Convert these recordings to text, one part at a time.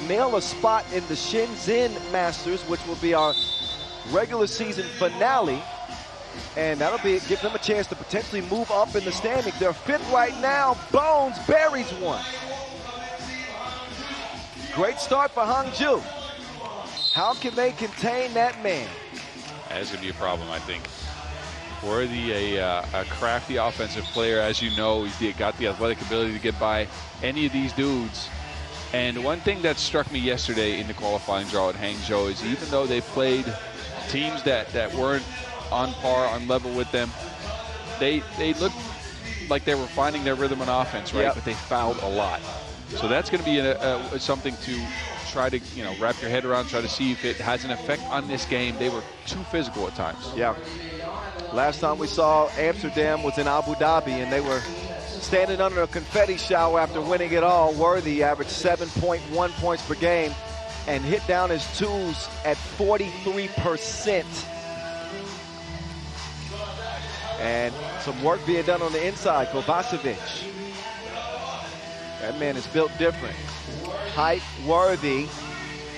nail a spot in the Shenzhen Masters, which will be our regular season finale. And that'll give them a chance to potentially move up in the standings. They're fifth right now. Bones buries one. Great start for Hangzhou. How can they contain that man? That's going to be a problem, I think. Worthy, a crafty offensive player. As you know, he's got the athletic ability to get by any of these dudes. And one thing that struck me yesterday in the qualifying draw at Hangzhou is even though they played teams that weren't on par, on level with them, they looked like they were finding their rhythm on offense, right? Yep. But they fouled a lot. So that's going to be something to try to wrap your head around, try to see if it has an effect on this game. They were too physical at times. Yeah. Last time we saw Amsterdam was in Abu Dhabi, and they were standing under a confetti shower after winning it all. Worthy averaged 7.1 points per game and hit down his twos at 43%. And some work being done on the inside. Kovacevic. That man is built different. Height, Worthy,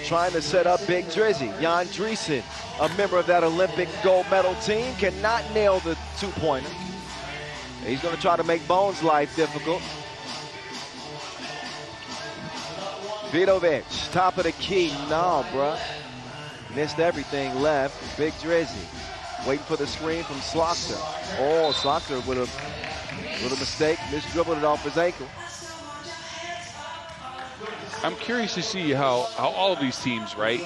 trying to set up Big Drizzy. Jan Driesen, a member of that Olympic gold medal team, cannot nail the two-pointer. He's going to try to make Bones' life difficult. Vidovic, top of the key. No, bruh. Missed everything left. Big Drizzy waiting for the screen from Slochter. Oh, Slochter with a mistake. Misdribbled it off his ankle. I'm curious to see how all of these teams, right,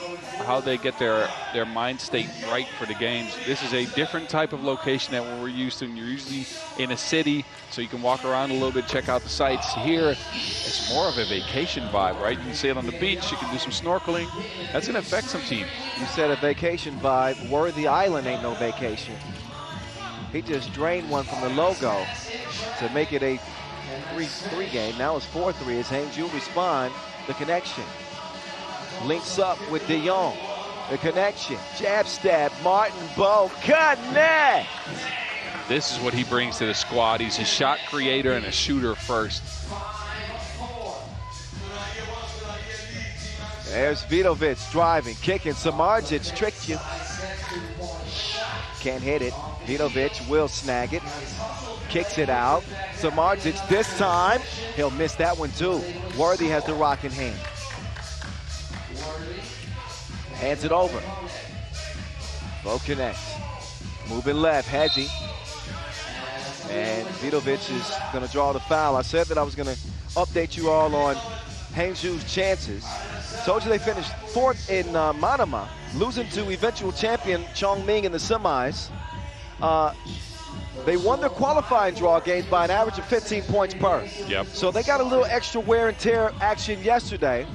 how they get their mind state right for the games. This is a different type of location than what we're used to. And you're usually in a city, so you can walk around a little bit, check out the sights. Here, it's more of a vacation vibe, right? You can sit on the beach, you can do some snorkeling. That's going to affect some teams. You said a vacation vibe. Worthy Island ain't no vacation. He just drained one from the logo to make it a 3-3 game. Now it's 4-3 as Hangzhou respond. The connection. Links up with De Jong. The connection. Jab stab. Martin Bow. Connect! This is what he brings to the squad. He's a shot creator and a shooter first. There's Vidovic driving, kicking. Samardzic tricked you. Can't hit it. Vidovic will snag it. Kicks it out. Samardzic this time. He'll miss that one too. Worthy has the rock in hand. Hands it over. Bo connects. Moving left, Hedgie. And Vidovic is going to draw the foul. I said that I was going to update you all on Hangzhou's chances. Told you they finished fourth in Manama, losing to eventual champion Chongming in the semis. They won their qualifying draw games by an average of 15 points per. Yep. So they got a little extra wear and tear action yesterday.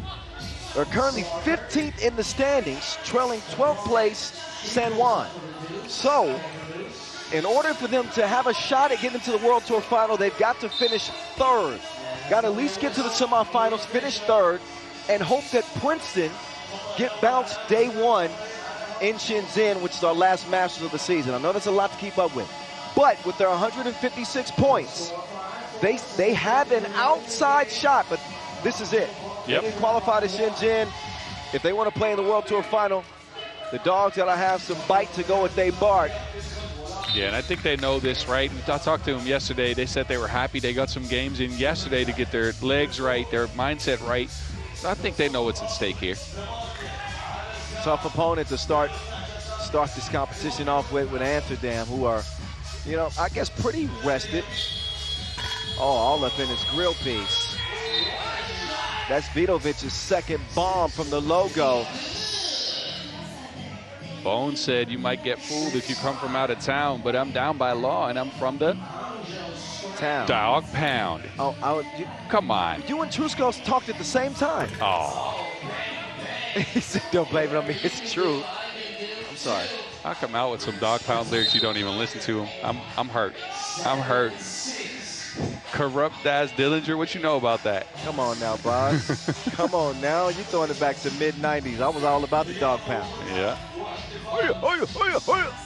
They're currently 15th in the standings, trailing 12th place San Juan. So, in order for them to have a shot at getting into the World Tour final, they've got to finish third. Got to at least get to the semifinals, finish third, and hope that Princeton get bounced day one in Shenzhen, which is our last Masters of the season. I know that's a lot to keep up with. But with their 156 points, they have an outside shot, but this is it. Yep. They can qualify to Shenzhen. If they want to play in the World Tour final, the dogs gotta have some bite to go if they bark. Yeah, and I think they know this, right? I talked to them yesterday. They said they were happy they got some games in yesterday to get their legs right, their mindset right. So I think they know what's at stake here. Tough opponent to start this competition off with Amsterdam, who are, you know, I guess pretty rested. Oh, all up in his grill piece. That's Vidovic's second bomb from the logo. Bones said you might get fooled if you come from out of town, but I'm down by law and I'm from the town. Dog Pound. Oh, come on. You and Trusco talked at the same time. Oh. He said, don't blame it on me. It's true. I'm sorry. I come out with some Dog Pound lyrics you don't even listen to them. I'm hurt. I'm hurt. Corrupt as Dillinger, what you know about that? Come on now, boss. Come on now. You throwing it back to mid-90s. I was all about the Dog Pound. Yeah.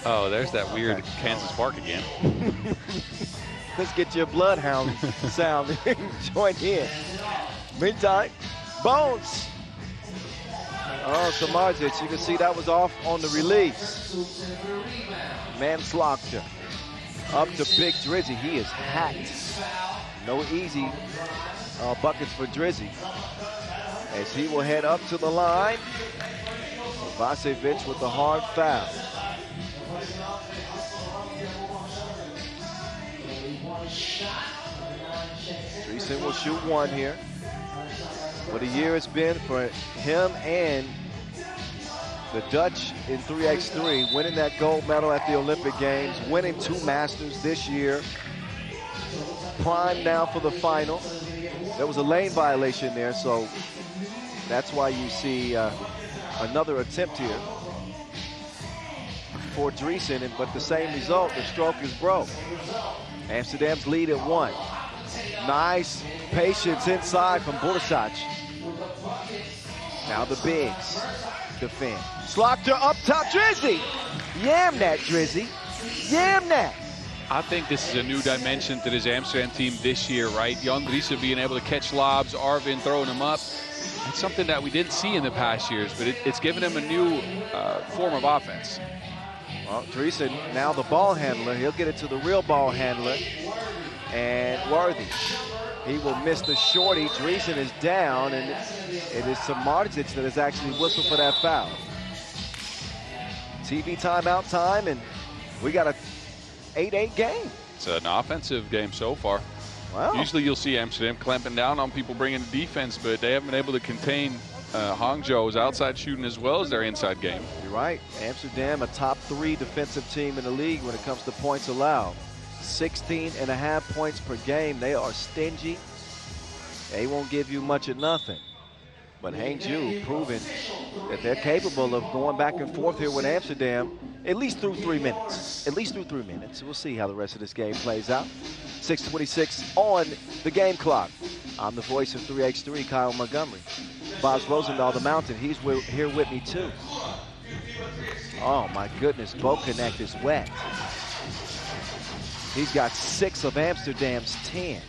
Oh, there's that weird Kansas bark again. Let's get your bloodhound sound joined in. Meantime, Bones Oh, Samardzic, you can see that was off on the release. Manslaughter. Up to Big Drizzy. He is hacked. No easy buckets for Drizzy. As he will head up to the line. Vasevic with the hard foul. Dreesen will shoot one here. What a year it's been for him and the Dutch in 3x3, winning that gold medal at the Olympic Games, winning 2 Masters this year. Prime now for the final. There was a lane violation there, so that's why you see another attempt here for Dreesen, but the same result, the stroke is broke. Amsterdam's lead at 1. Nice patience inside from Borsac. Now the bigs defend. Slaughter up top, Drizzy. Yam that, Drizzy. Yam that. I think this is a new dimension to this Amsterdam team this year, right? Jan Driessen being able to catch lobs, Arvin throwing them up. It's something that we didn't see in the past years, but it's given him a new form of offense. Well, Dreesen, now the ball handler. He'll get it to the real ball handler. And Worthy. He will miss the shorty. Dreesen is down, and it is Samardzic that is actually whistled for that foul. TV timeout time, and we got a 8-8 game. It's an offensive game so far. Wow. Usually you'll see Amsterdam clamping down on people bringing the defense, but they haven't been able to contain Hangzhou's outside shooting as well as their inside game. You're right. Amsterdam, a top 3 defensive team in the league when it comes to points allowed. 16.5 points per game. They are stingy. They won't give you much of nothing. But Hangzhou proving that they're capable of going back and forth here with Amsterdam at least through 3 minutes. At least through 3 minutes. We'll see how the rest of this game plays out. 6:26 on the game clock. I'm the voice of 3x3, Kyle Montgomery. Bob Rosendahl, the Mountain, he's here with me too. Oh my goodness, Bokanek is wet. He's got 6 of Amsterdam's 10.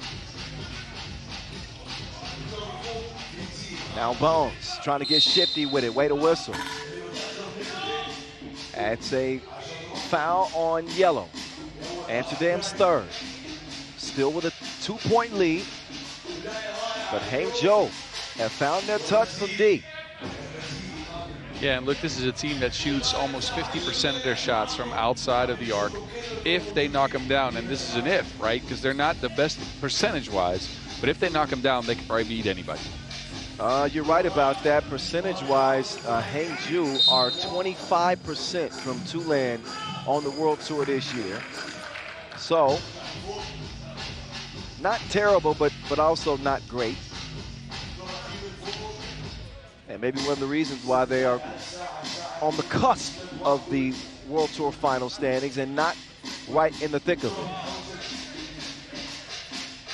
Now Bones trying to get shifty with it. Way to whistle. That's a foul on yellow. Amsterdam's 3rd. Still with a 2-point lead. But Hangzhou have found their touch from deep. Yeah, and look, this is a team that shoots almost 50% of their shots from outside of the arc if they knock them down. And this is an if, right? Because they're not the best percentage-wise. But if they knock them down, they can probably beat anybody. You're right about that. Percentage-wise, Hangzhou are 25% from Tulane on the World Tour this year. So, not terrible, but also not great. And maybe one of the reasons why they are on the cusp of the World Tour final standings and not right in the thick of it.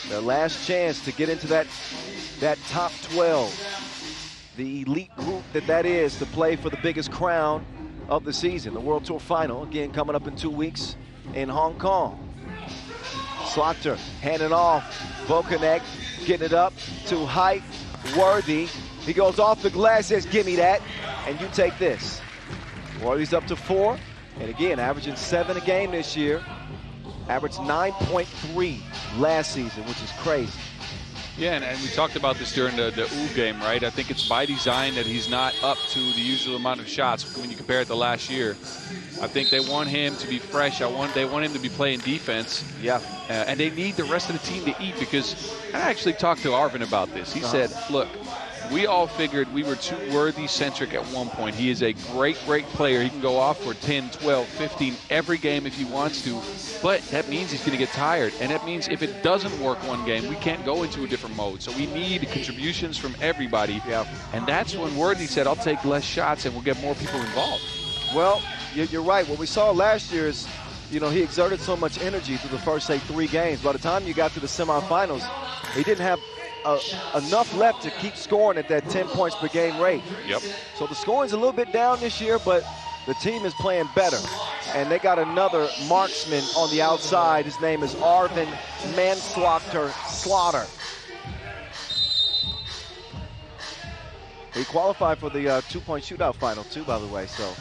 Their last chance to get into that top 12, the elite group that is to play for the biggest crown of the season, the World Tour final, again coming up in 2 weeks in Hong Kong. Slaughter handing off, Bokanek getting it up to Height, Worthy. He goes off the glass, says, give me that, and you take this. Worthy's up to 4, and again, averaging 7 a game this year. Averaged 9.3 last season, which is crazy. Yeah, and we talked about this during the U game, right? I think it's by design that he's not up to the usual amount of shots when you compare it to last year. I think they want him to be fresh. They want him to be playing defense. Yeah. And they need the rest of the team to eat, because I actually talked to Arvin about this. He said, look, we all figured we were too Worthy-centric at one point. He is a great, great player. He can go off for 10, 12, 15 every game if he wants to. But that means he's going to get tired. And that means if it doesn't work one game, we can't go into a different mode. So we need contributions from everybody. Yeah. And that's when Worthy said, I'll take less shots and we'll get more people involved. Well, you're right. What we saw last year is, he exerted so much energy through the first, say, 3 games. By the time you got to the semifinals, he didn't have enough left to keep scoring at that 10 points per game rate. Yep. So the scoring's a little bit down this year, but the team is playing better. And they got another marksman on the outside. His name is Arvin Manslaughter. He qualified for the two-point shootout final too, by the way. So.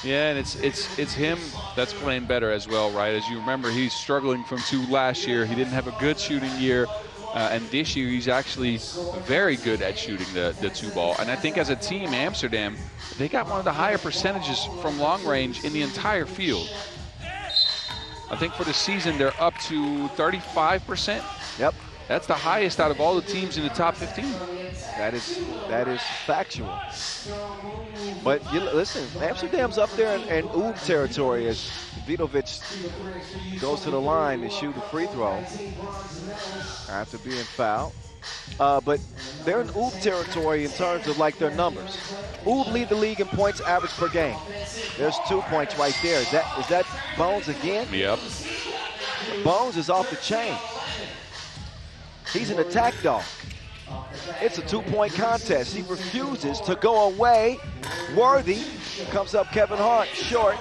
Yeah, and it's him that's playing better as well, right? As you remember, he's struggling from 2 last year. He didn't have a good shooting year. And this year, he's actually very good at shooting the 2 ball. And I think as a team, Amsterdam, they got one of the higher percentages from long range in the entire field. I think for the season, they're up to 35%. Yep. That's the highest out of all the teams in the top 15. That is factual. But listen, Amsterdam's up there in OOB territory as Vidovic goes to the line to shoot a free throw after being fouled. But they're in OOB territory in terms of like their numbers. OOB lead the league in points average per game. There's 2 points right there. Is that Bones again? Yep. Bones is off the chain. He's an attack dog. It's a 2-point contest. He refuses to go away. Worthy comes up Kevin Hart short,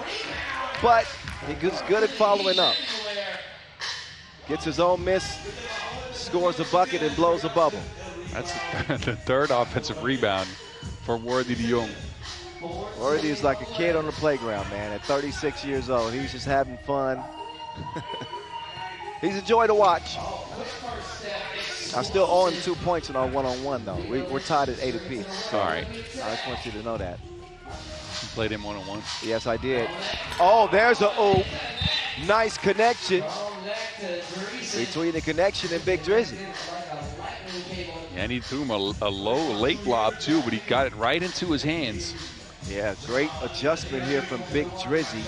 but he's good at following up. Gets his own miss, scores a bucket, and blows a bubble. That's the 3rd offensive rebound for Worthy de Jong. Worthy is like a kid on the playground, man. At 36 years old, he's just having fun. He's a joy to watch. I still owe him 2 points in our one-on-one, though. We're tied at 8 apiece. So all right. I just want you to know that. You played him one-on-one? Yes, I did. Oh, there's a oop. Nice connection between the connection and Big Drizzy. And he threw him a low, late lob, too, but he got it right into his hands. Yeah, great adjustment here from Big Drizzy.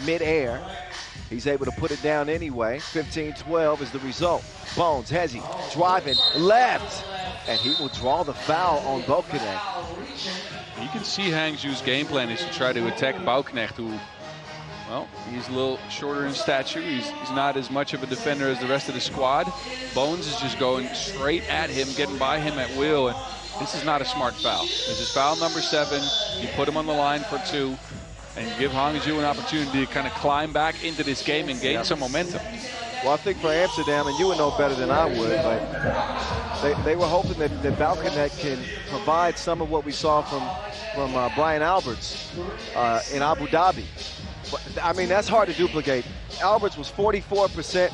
Mid-air. He's able to put it down anyway. 15-12 is the result. Bones, Hezzy, driving left. And he will draw the foul on Balknecht. You can see Hangzhou's game plan is to try to attack Balknecht, who, well, he's a little shorter in stature. He's not as much of a defender as the rest of the squad. Bones is just going straight at him, getting by him at will. And this is not a smart foul. This is foul number 7. You put him on the line for 2. And give Hangzhou an opportunity to kind of climb back into this game and gain some momentum. Well, I think for Amsterdam, and you would know better than I would, but they were hoping that Balknecht can provide some of what we saw from Brian Alberts in Abu Dhabi. But, I mean, that's hard to duplicate. Alberts was 44%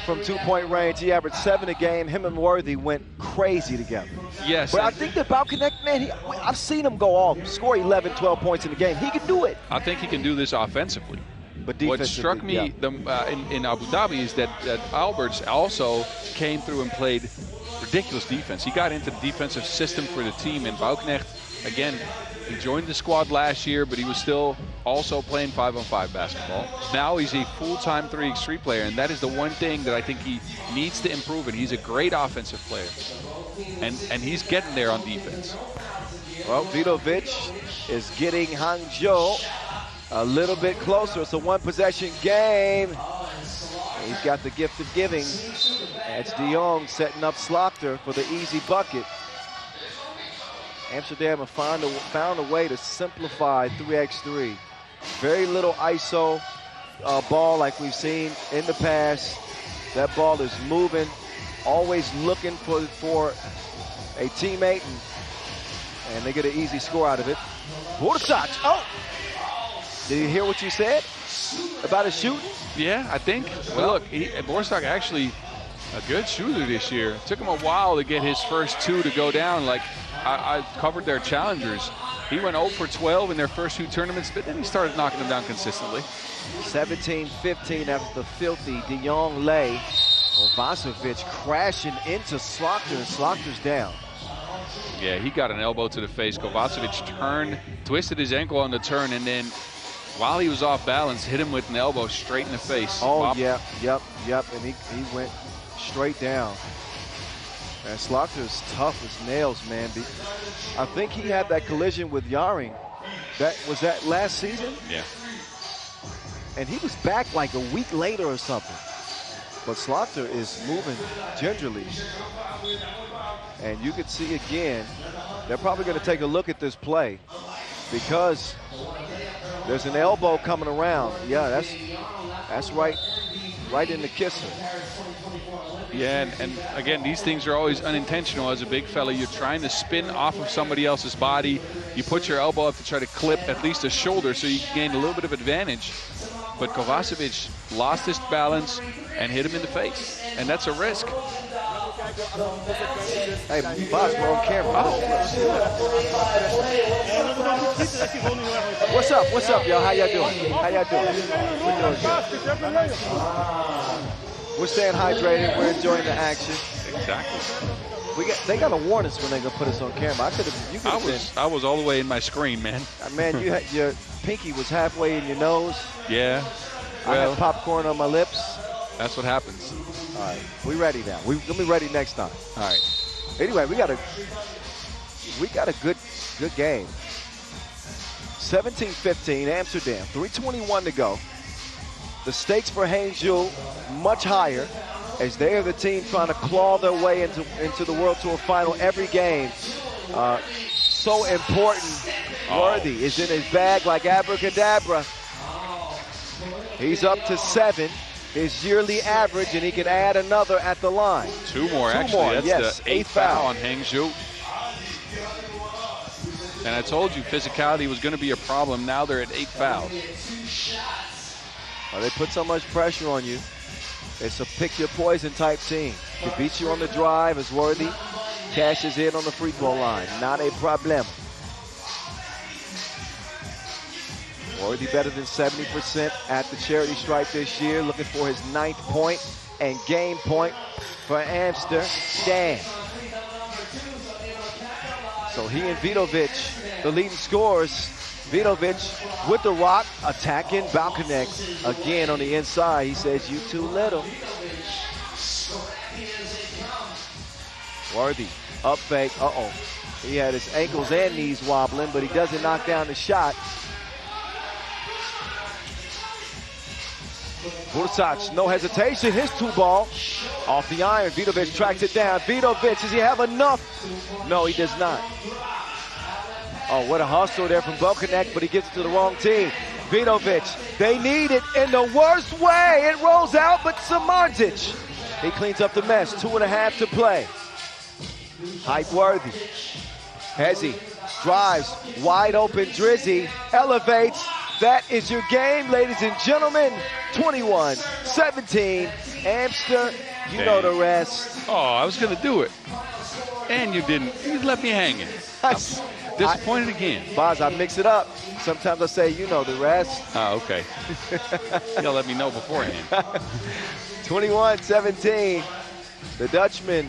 from 2-point range. He averaged 7 a game. Him and Worthy went crazy together. Yes. But I think that Balknecht, man, I've seen him go off, score 11, 12 points in the game. He can do it. I think he can do this offensively. But what struck me in Abu Dhabi is that Alberts also came through and played ridiculous defense. He got into the defensive system for the team, and Balknecht, again, he joined the squad last year, but he was still also playing 5-on-5 basketball. Now he's a full-time 3x3 player, and that is the one thing that I think he needs to improve in. He's a great offensive player, and he's getting there on defense. Well, Vidovic is getting Hangzhou a little bit closer. It's a one-possession game. He's got the gift of giving. It's de Jong setting up Slaughter for the easy bucket. Amsterdam have found a way to simplify 3x3. Very little ISO ball like we've seen in the past. That ball is moving, always looking for a teammate, and they get an easy score out of it. Borsak, oh! Did you hear what you said about his shooting? Yeah, I think. Well, look, Borsak actually a good shooter this year. It took him a while to get his first 2 to go down. Like, I covered their challengers. He went 0 for 12 in their first 2 tournaments, but then he started knocking them down consistently. 17-15 after the filthy de Jong lay. Kovacevic crashing into Slaughter, and Slaughter's down. Yeah, he got an elbow to the face. Kovacevic turned, twisted his ankle on the turn, and then while he was off balance, hit him with an elbow straight in the face. Oh, Bop. yep, and he went straight down. And Slaughter's tough as nails, man. I think he had that collision with Yaring. Was that last season? Yeah. And he was back like a week later or something. But Slaughter is moving gingerly. And you can see again, they're probably going to take a look at this play because there's an elbow coming around. Yeah, that's right in the kisser. Yeah, and again, these things are always unintentional. As a big fella, you're trying to spin off of somebody else's body. You put your elbow up to try to clip at least a shoulder so you can gain a little bit of advantage. But Kovacevic lost his balance and hit him in the face, and that's a risk. Hey, boss, we're on camera. Oh. What's up? What's up, y'all? How y'all doing? How y'all doing? We're doing good. We're staying hydrated. We're enjoying the action. Exactly. They gotta warn us when they gonna put us on camera. I was all the way in my screen, man. Man, your pinky was halfway in your nose. Yeah. I had popcorn on my lips. That's what happens. All right, we ready now. We'll be ready next time. All right. Anyway, we got a good game. 17-15, Amsterdam. 3:21 to go. The stakes for Hangzhou much higher, as they are the team trying to claw their way into the World Tour final every game. So important. Worthy is in his bag like abracadabra. He's up to 7, his yearly average, and he can add another at the line. Two more, actually. That's yes, the 8th foul on Hangzhou. And I told you physicality was going to be a problem. Now they're at 8 fouls. Well, they put so much pressure on you. It's a pick your poison type team. Can beat you on the drive as Worthy cashes in on the free throw line. Not a problem. Worthy better than 70% at the charity stripe this year, looking for his 9th point and game point for Amsterdam. So he and Vidovic, the leading scorers. Vidovic with the rock, attacking Balkanek again on the inside. He says, "You too little." Worthy, up fake, He had his ankles and knees wobbling, but he doesn't knock down the shot. Bursac, no hesitation, his 2-ball. Off the iron, Vidovic tracks it down. Vidovic, does he have enough? No, he does not. Oh, what a hustle there from Balkanek, but he gets it to the wrong team. Vidovic, they need it in the worst way. It rolls out, but Samardzic, he cleans up the mess. 2.5 to play. Hype Worthy. Hezzy drives, wide open Drizzy, elevates. That is your game, ladies and gentlemen. 21-17, Amsterdam, you know the rest. Oh, I was going to do it. And you didn't. You left me hanging. I'm disappointed again. Boz, I mix it up. Sometimes I say, you know the rest. Oh, okay. You gotta let me know beforehand. 21-17, the Dutchman